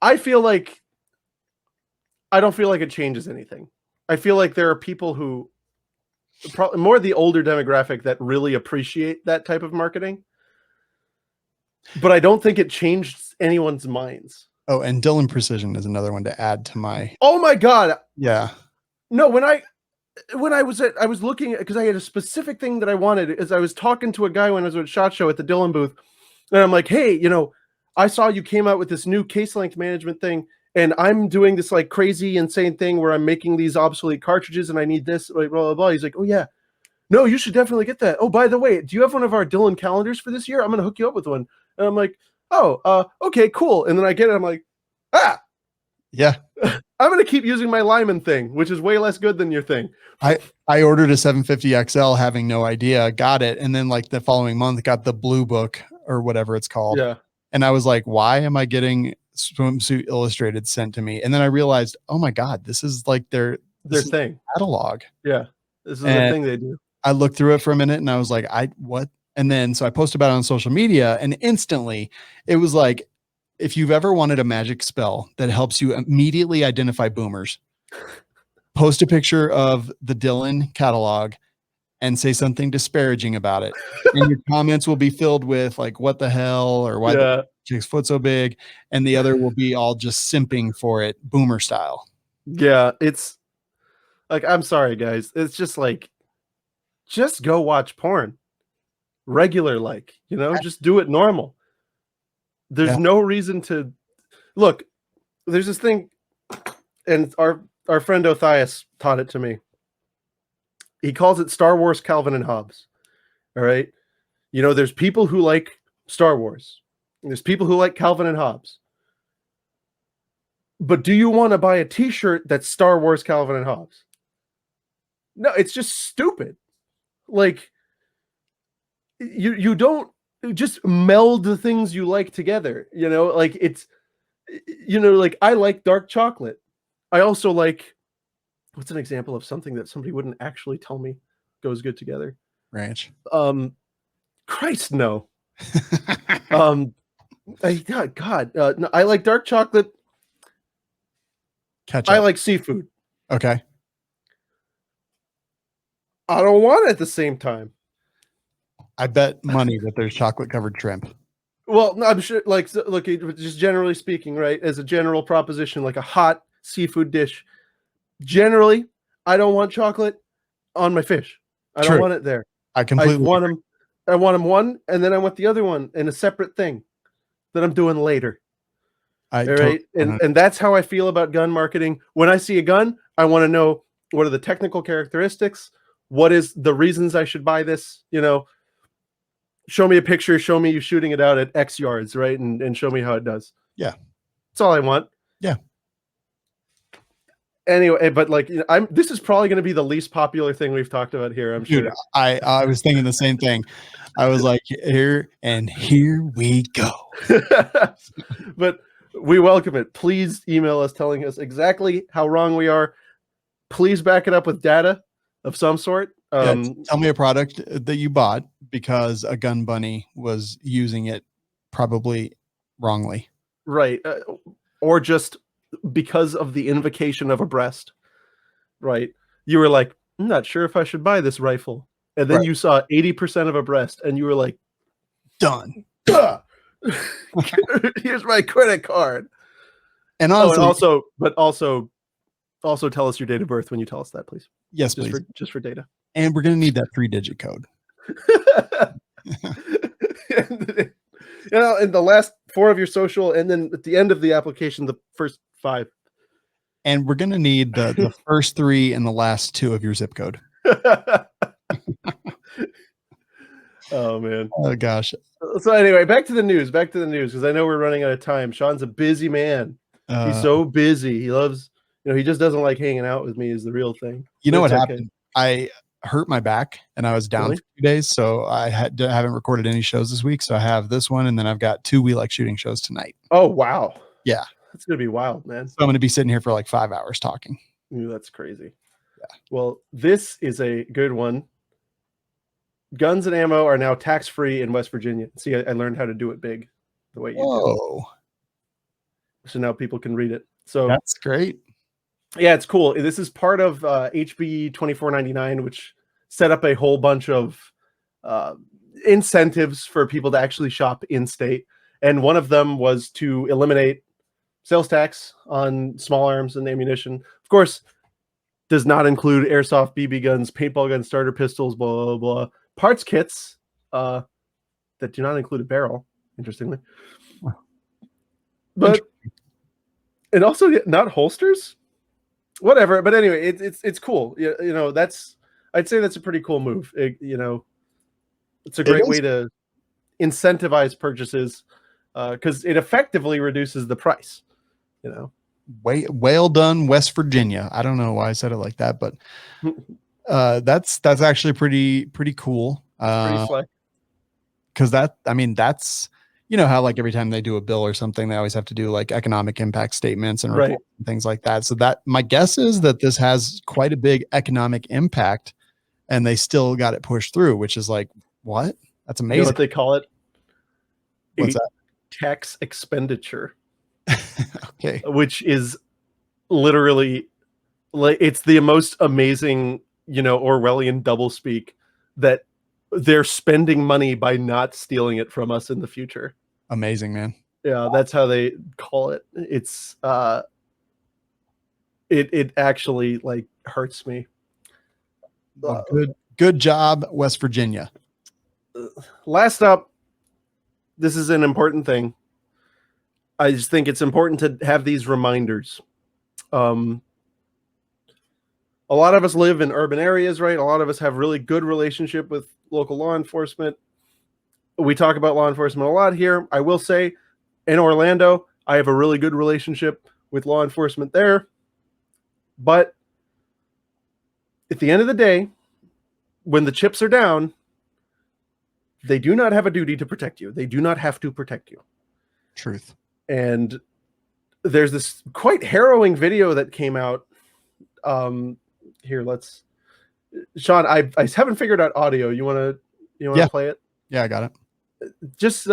I don't feel like it changes anything. I feel like there are people who probably more the older demographic that really appreciate that type of marketing. But I don't think it changed anyone's minds. Oh, and Dylan Precision is another one to add to my. Oh my God. Yeah. No, when I was looking at, because I had a specific thing that I wanted, is I was talking to a guy when I was at SHOT Show at the Dylan booth, and I'm like, hey, I saw you came out with this new case length management thing, and I'm doing this like crazy, insane thing where I'm making these obsolete cartridges, and I need this, like blah blah blah. He's like, oh yeah, no, you should definitely get that. Oh, by the way, do you have one of our Dylan calendars for this year? I'm gonna hook you up with one. And I'm like, oh, okay, cool. And then I get it. I'm like, yeah. I'm going to keep using my Lyman thing, which is way less good than your thing. I ordered a 750 XL having no idea, got it. And then like the following month got the blue book or whatever it's called. Yeah. And I was like, why am I getting Swimsuit Illustrated sent to me? And then I realized, oh my God, this is like their thing catalog. Yeah. This is the thing they do. I looked through it for a minute and I was like, what? And then, so I posted about it on social media and instantly it was like, if you've ever wanted a magic spell that helps you immediately identify boomers, post a picture of the Dylan catalog and say something disparaging about it. And your comments will be filled with like, what the hell, or why the chick's foot so big. And the other will be all just simping for it, boomer style. Yeah. It's like, I'm sorry, guys. It's just like, just go watch porn. Regular, like, just do it normal. There's no reason to look. There's this thing, and our friend Othias taught it to me. He calls it Star Wars Calvin and Hobbes. All right. There's people who like Star Wars. There's people who like Calvin and Hobbes. But do you want to buy a t-shirt that's Star Wars Calvin and Hobbes? No, it's just stupid. Like, you don't just meld the things you like together, like it's, like I like dark chocolate. I also like, what's an example of something that somebody wouldn't actually tell me goes good together? Ranch. Christ, no. No, I like dark chocolate. Ketchup. I like seafood. Okay. I don't want it at the same time. I bet money that there's chocolate covered shrimp. Well, no, I'm sure, like, look, just generally speaking, right, as a general proposition, like a hot seafood dish, generally, I don't want chocolate on my fish. I don't want it there. I completely want them one, and then I want the other one in a separate thing that I'm doing later. All right, and that's how I feel about gun marketing. When I see a gun, I want to know what are the technical characteristics, what is the reasons I should buy this, show me a picture, show me you shooting it out at X yards, right? And show me how it does. Yeah. That's all I want. Yeah. Anyway, but like, this is probably going to be the least popular thing we've talked about here, I'm sure. I was thinking the same thing. I was like, here we go. But we welcome it. Please email us telling us exactly how wrong we are. Please back it up with data of some sort. Tell me a product that you bought because a gun bunny was using it probably wrongly. Right. Or just because of the invocation of a breast. Right. You were like, I'm not sure if I should buy this rifle. And then you saw 80% of a breast and you were like, done. Here's my credit card. And also, also tell us your date of birth when you tell us that, please. Yes, please. Just for data. And we're going to need that 3-digit code. In the last 4 of your social, and then at the end of the application, the first 5. And we're going to need the first 3 and the last 2 of your zip code. Oh, man. Oh, gosh. So anyway, back to the news, because I know we're running out of time. Shawn's a busy man. He's so busy. He loves, he just doesn't like hanging out with me is the real thing. You know But what it's okay. happened? I hurt my back and I was down Really? for 2 days. So I haven't recorded any shows this week. So I have this one and then I've got 2 We Like Shooting shows tonight. Oh, wow. Yeah. That's going to be wild, man. So I'm going to be sitting here for like 5 hours talking. Ooh, that's crazy. Yeah. Well, this is a good one. Guns and ammo are now tax-free in West Virginia. See, I learned how to do it big the way you Whoa. do. So now people can read it. So That's great. Yeah, it's cool. This is part of HB 2499, which set up a whole bunch of incentives for people to actually shop in state. And one of them was to eliminate sales tax on small arms and ammunition. Of course, does not include airsoft BB guns, paintball guns, starter pistols, blah, blah, blah. Parts kits that do not include a barrel, interestingly. But and also not holsters. Whatever, but anyway, it's cool. I'd say that's a pretty cool move. It's a great way to incentivize purchases because it effectively reduces the price. Well done, West Virginia. I don't know why I said it like that, but that's actually pretty cool. Pretty slick. Because that's how like every time they do a bill or something, they always have to do like economic impact statements and reports and things like that. So that my guess is that this has quite a big economic impact, and they still got it pushed through, which is like what? That's amazing. You know what they call it? What's that? Tax expenditure. Okay. Which is literally like it's the most amazing, Orwellian doublespeak that they're spending money by not stealing it from us in the future. Amazing, man. Yeah, that's how they call it. It's it actually like hurts me. Well, good job, West Virginia. Last up, this is an important thing. I just think it's important to have these reminders. A lot of us live in urban areas, right? A lot of us have really good relationship with local law enforcement. We talk about law enforcement a lot here. I will say in Orlando, I have a really good relationship with law enforcement there. But at the end of the day, when the chips are down, they do not have a duty to protect you. They do not have to protect you. Truth. And there's this quite harrowing video that came out. Here, Shawn, I haven't figured out audio. You want to play it? Yeah, I got it. Just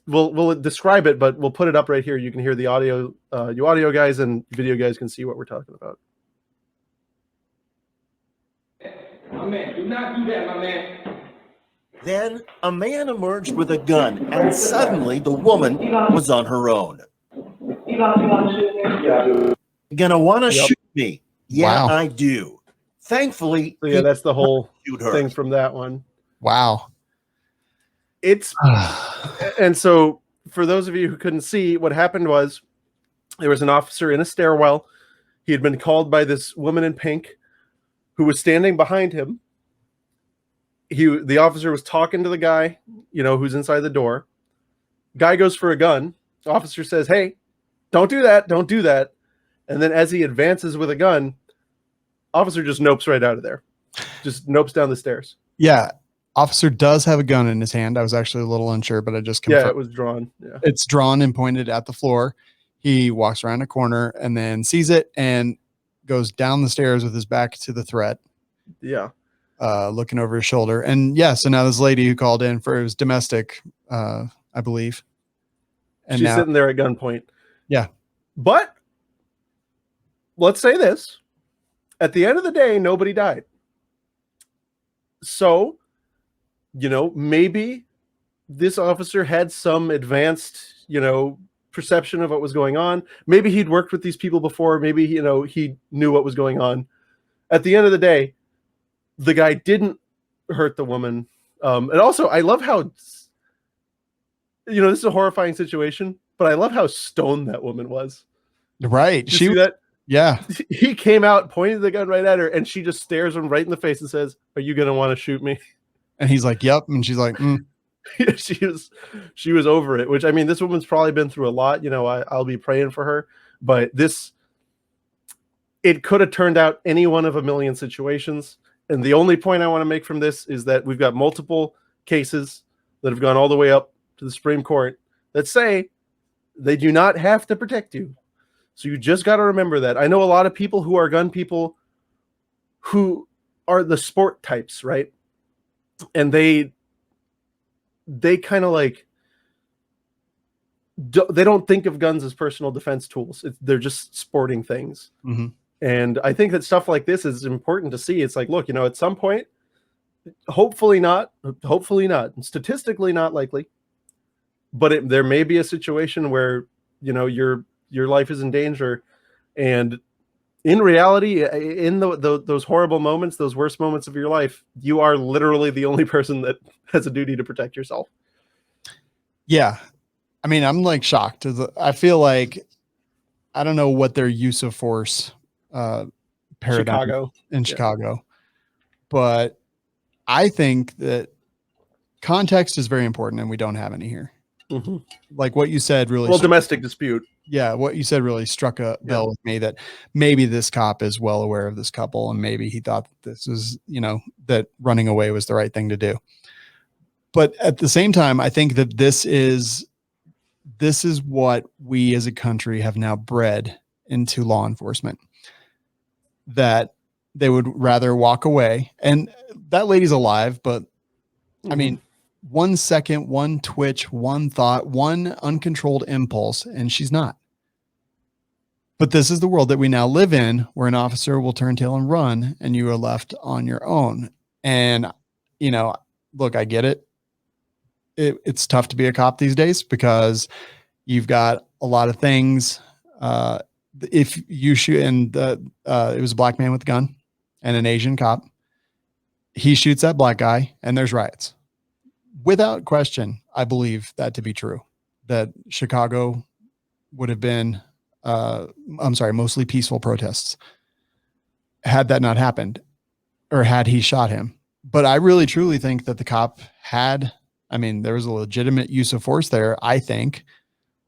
we'll describe it, but we'll put it up right here. You can hear the audio. You audio guys and video guys can see what we're talking about. My man, do not do that, my man. Then a man emerged with a gun, and suddenly the woman was on her own. Gonna want to shoot me? Yeah, Wow. I do. Thankfully, So yeah, that's the whole shoot her. thing from that one. Wow. It's and so for those of you who couldn't see, what happened was there was an officer in a stairwell. He had been called by this woman in pink who was standing behind him. The officer was talking to the guy, who's inside the door. Guy goes for a gun. Officer says, "Hey, don't do that. Don't do that." And then as he advances with a gun, officer just nopes right out of there. Just nopes down the stairs. Yeah. Officer does have a gun in his hand. I was actually a little unsure, but I just confirmed. Yeah, it was drawn. Yeah. It's drawn and pointed at the floor. He walks around a corner and then sees it and goes down the stairs with his back to the threat. Yeah. Looking over his shoulder. And yeah, so now this lady who called in for his domestic, I believe. And she's now sitting there at gunpoint. Yeah. But let's say this. At the end of the day, nobody died. So, maybe this officer had some advanced, perception of what was going on. Maybe he'd worked with these people before. Maybe, he knew what was going on. At the end of the day, the guy didn't hurt the woman. And also, I love how, this is a horrifying situation, but I love how stoned that woman was. Right. Did you see that? Yeah. He came out, pointed the gun right at her, and she just stares him right in the face and says, "Are you going to want to shoot me?" And he's like, "Yep." And she's like, she was over it, which, I mean, this woman's probably been through a lot. I'll be praying for her, but it could have turned out any one of a million situations. And the only point I want to make from this is that we've got multiple cases that have gone all the way up to the Supreme Court that say they do not have to protect you. So you just got to remember that. I know a lot of people who are gun people who are the sport types, right? And they kind of like, they don't think of guns as personal defense tools. They're just sporting things. Mm-hmm. And I think that stuff like this is important to see. It's like, look, at some point, hopefully not, statistically not likely, but there may be a situation where, your life is in danger. And in reality, in those horrible moments, those worst moments of your life, you are literally the only person that has a duty to protect yourself. Yeah. I mean, I'm like shocked. I feel like, I don't know what their use of force paradigm in Chicago, but I think that context is very important, and we don't have any here. Mm-hmm. Like what you said, really. Well, domestic dispute. Yeah, what you said really struck a bell with me, that maybe this cop is well aware of this couple, and maybe he thought that this was, that running away was the right thing to do. But at the same time, I think that this is what we as a country have now bred into law enforcement, that they would rather walk away. And that lady's alive, but I mean, 1 second, one twitch, one thought, one uncontrolled impulse, and she's not. But this is the world that we now live in, where an officer will turn tail and run, and you are left on your own. And, look, I get it. It's tough to be a cop these days because you've got a lot of things. If you shoot, and it was a black man with a gun and an Asian cop, he shoots that black guy and there's riots. Without question, I believe that to be true, that Chicago would have been, mostly peaceful protests had that not happened, or had he shot him. But I really truly think that the cop there was a legitimate use of force there, I think,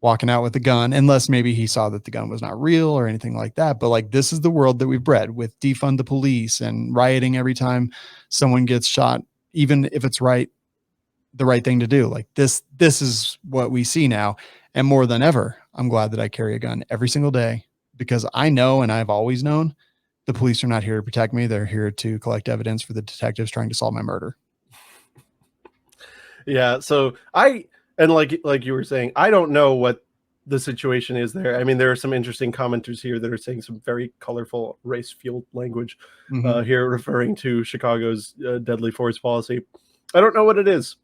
walking out with a gun, unless maybe he saw that the gun was not real or anything like that. But like, this is the world that we've bred, with defund the police and rioting every time someone gets shot, even if it's the right thing to do. Like this is what we see now. And more than ever, I'm glad that I carry a gun every single day, because I know, and I've always known, the police are not here to protect me. They're here to collect evidence for the detectives trying to solve my murder. Yeah. So like you were saying, I don't know what the situation is there. I mean, there are some interesting commenters here that are saying some very colorful race-fueled language here, referring to Chicago's deadly force policy. I don't know what it is.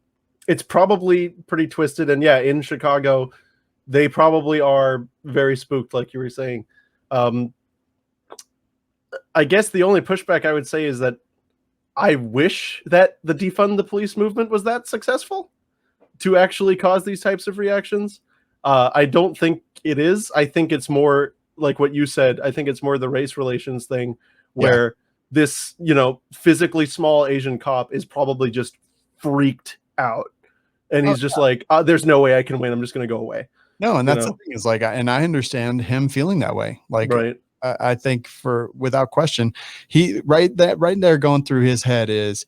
It's probably pretty twisted. And yeah, in Chicago, they probably are very spooked, like you were saying. I guess the only pushback I would say is that I wish that the defund the police movement was that successful to actually cause these types of reactions. I don't think it is. I think it's more like what you said. I think it's more the race relations thing, where this, physically small Asian cop is probably just freaked out. And he's just like, there's no way I can win. I'm just going to go away. No, and that's the thing, is like, and I understand him feeling that way. Like, right. I think without question, he right there going through his head is,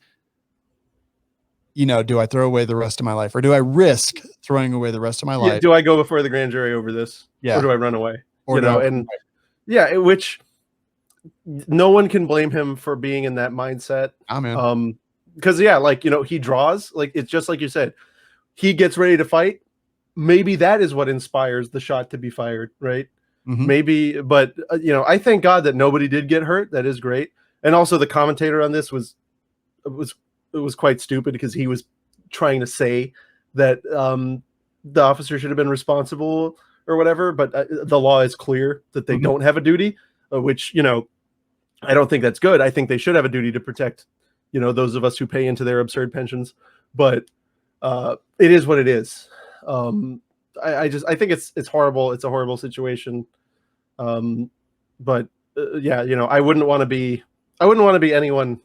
do I throw away the rest of my life, or do I risk throwing away the rest of my life? Do I go before the grand jury over this? Yeah. Or do I run away? Or which no one can blame him for being in that mindset. Because he draws, like, it's just like you said, he gets ready to fight. Maybe that is what inspires the shot to be fired, right? Mm-hmm. Maybe, but I thank God that nobody did get hurt. That is great. And also, the commentator on this was quite stupid, because he was trying to say that the officer should have been responsible or whatever, but the law is clear that they don't have a duty, which I don't think that's good. I think they should have a duty to protect those of us who pay into their absurd pensions. But it is what it is. I think it's horrible. It's a horrible situation. But I wouldn't want to be anyone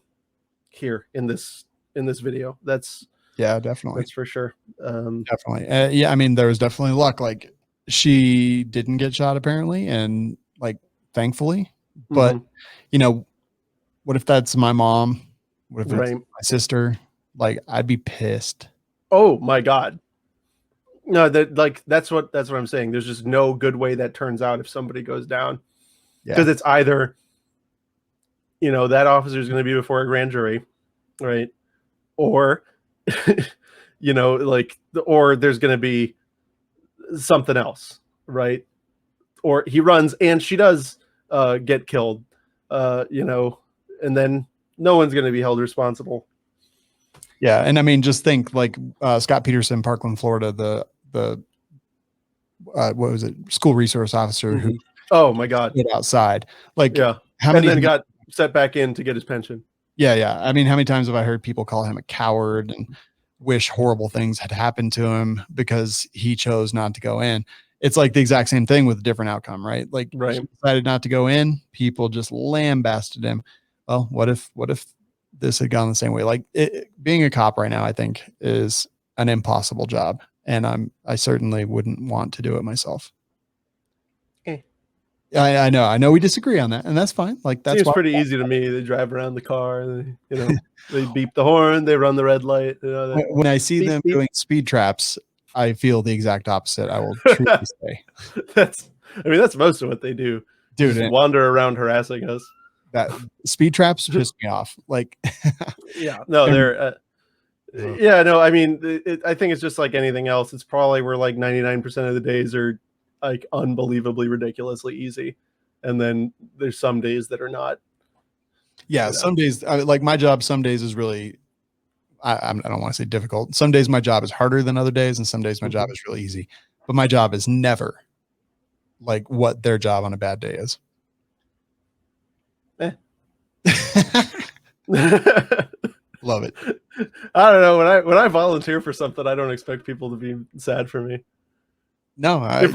here in this video. That's Yeah, definitely. That's for sure. Definitely. Yeah, I mean, there was definitely luck. Like, she didn't get shot apparently, and like, thankfully. But Mhm. you know, what if that's my mom? What if it's Right. my sister? Like, I'd be pissed. Oh my God. No, that's what I'm saying. There's just no good way that turns out if somebody goes down, Yeah. because it's either, that officer is going to be before a grand jury, right? Or, or there's going to be something else, right? Or he runs and she does get killed, and then no one's going to be held responsible. Yeah, and I mean, just think like Scott Peterson, Parkland, Florida, the what was it, school resource officer who Oh my God, stood outside, like yeah, how and many then got set back in to get his pension. Yeah. I mean, how many times have I heard people call him a coward and wish horrible things had happened to him because he chose not to go in? It's like the exact same thing with a different outcome, right? Like, Right. he decided not to go in, people just lambasted him. Well, what if this had gone the same way? Like, being a cop right now, I think, is an impossible job, and I certainly wouldn't want to do it myself. I know we disagree on that, and that's fine. Like, that's Seems pretty easy to me. They drive around the car, and they beep the horn, they run the red light. When I see beep, them beep. doing speed traps, I feel the exact opposite. I will truly say, That's most of what they do. dude, Just wander around harassing us. that speed traps piss me off. Like, yeah, no, they're. Yeah, no, I mean, I think it's just like anything else. It's probably where like 99% of the days are like unbelievably ridiculously easy, and then there's some days that are not. yeah, some days, like my job, some days is really, I don't want to say difficult. Some days my job is harder than other days, and some days my job is really easy. But my job is never like what their job on a bad day is. Love it. I don't know, when I volunteer for something, I don't expect people to be sad for me. No, if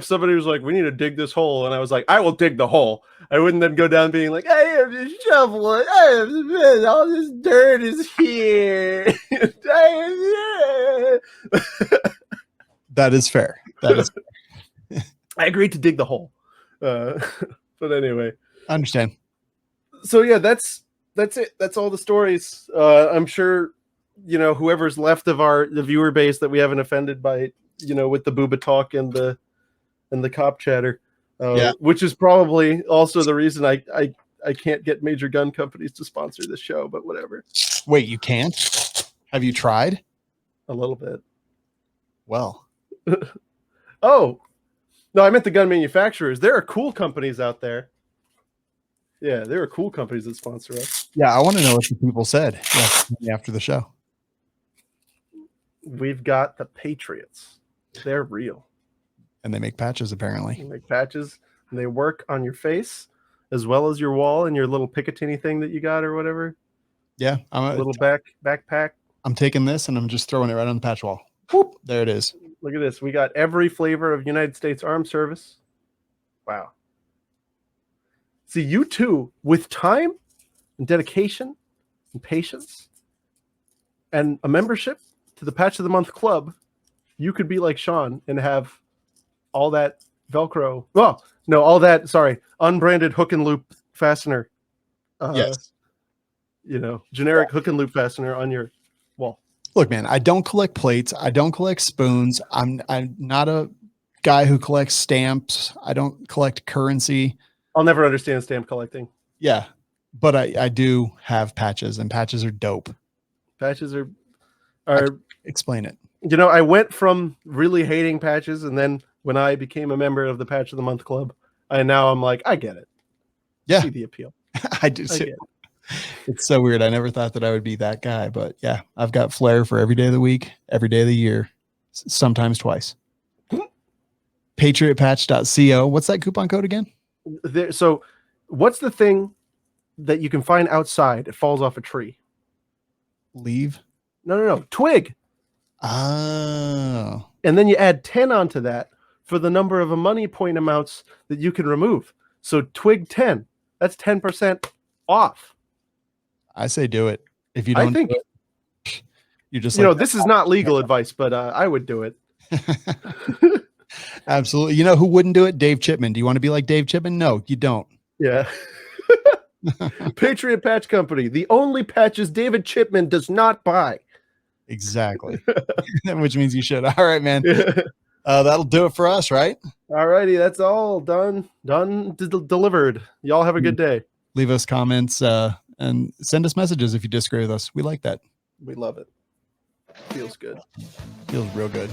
somebody was like, we need to dig this hole, and I was like, I will dig the hole, I wouldn't then go down being like, I have this shovel, all this dirt is here. that is fair. That is fair. I agreed to dig the hole. But anyway, I understand. So yeah, that's it. That's all the stories. I'm sure, whoever's left of the viewer base that we haven't offended by, with the booba talk and the cop chatter, which is probably also the reason I can't get major gun companies to sponsor this show, but whatever. Wait, you can't? Have you tried? A little bit. Well. Oh, no, I meant the gun manufacturers. There are cool companies out there. Yeah, there are cool companies that sponsor us. Yeah, I want to know what the people said after the show. We've got the Patriots. They're real. And they make patches, apparently. They make patches, and they work on your face as well as your wall and your little Picatinny thing that you got or whatever. Yeah. I'm a little backpack. I'm taking this and I'm just throwing it right on the patch wall. Whoop, there it is. Look at this. We got every flavor of United States Armed Service. Wow. See, you too, with time and dedication and patience and a membership to the Patch of the Month Club, you could be like Shawn and have all that Velcro. Well, no, all that, unbranded hook and loop fastener. Yes. Generic hook and loop fastener on your wall. Look, man, I don't collect plates. I don't collect spoons. I'm not a guy who collects stamps. I don't collect currency. I'll never understand stamp collecting. Yeah, but I do have patches, and patches are dope. Patches are explain it. I went from really hating patches, and then when I became a member of the Patch of the Month Club, I'm like, I get it. Yeah, I see the appeal. I do. It's so weird. I never thought that I would be that guy, but yeah, I've got flair for every day of the week, every day of the year, sometimes twice. Patriotpatch.co. What's that coupon code again? So what's the thing that you can find outside? It falls off a tree. Leave? No. Twig. Oh. And then you add 10 onto that for the number of money point amounts that you can remove. So twig 10. That's 10% off. I say do it. If you don't, You're just You know, like, this is not legal advice, but I would do it. absolutely. You know who wouldn't do it? Dave Chipman. Do you want to be like Dave Chipman? No, you don't. Yeah. Patriot Patch Company, the only patches David Chipman does not buy. Exactly. Which means you should. All right, man. That'll do it for us, right? All righty, that's all done, delivered. Y'all have a good day. Leave us comments and send us messages if you disagree with us. We like that. We love it. Feels good. Feels real good.